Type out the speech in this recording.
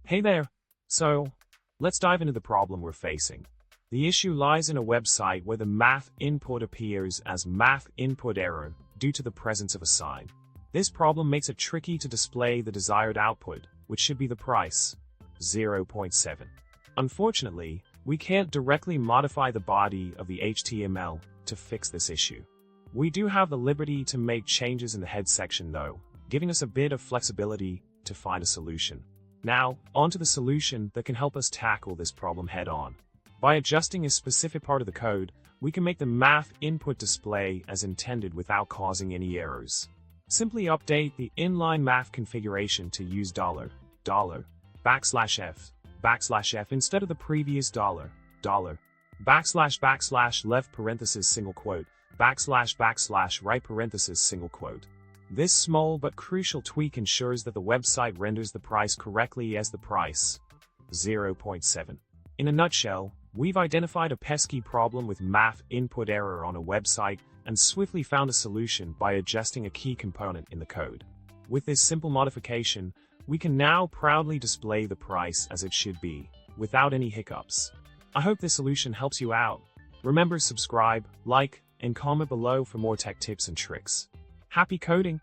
Hey there! So, let's dive into the problem we're facing. The issue lies in a website where the math input appears as math input error due to the presence of a sign. This problem makes it tricky to display the desired output, which should be the price, 0.7. Unfortunately, we can't directly modify the body of the HTML to fix this issue. We do have the liberty to make changes in the head section though, giving us a bit of flexibility to find a solution. Now, onto the solution that can help us tackle this problem head-on. By adjusting a specific part of the code, we can make the math input display as intended without causing any errors. Simply update the inline math configuration to use $, $f instead of the previous $, left parenthesis single quote, right parenthesis single quote. This small but crucial tweak ensures that the website renders the price correctly as the price, 0.7. In a nutshell, we've identified a pesky problem with math input error on a website and swiftly found a solution by adjusting a key component in the code. With this simple modification, we can now proudly display the price as it should be, without any hiccups. I hope this solution helps you out. Remember, subscribe, like, and comment below for more tech tips and tricks. Happy coding!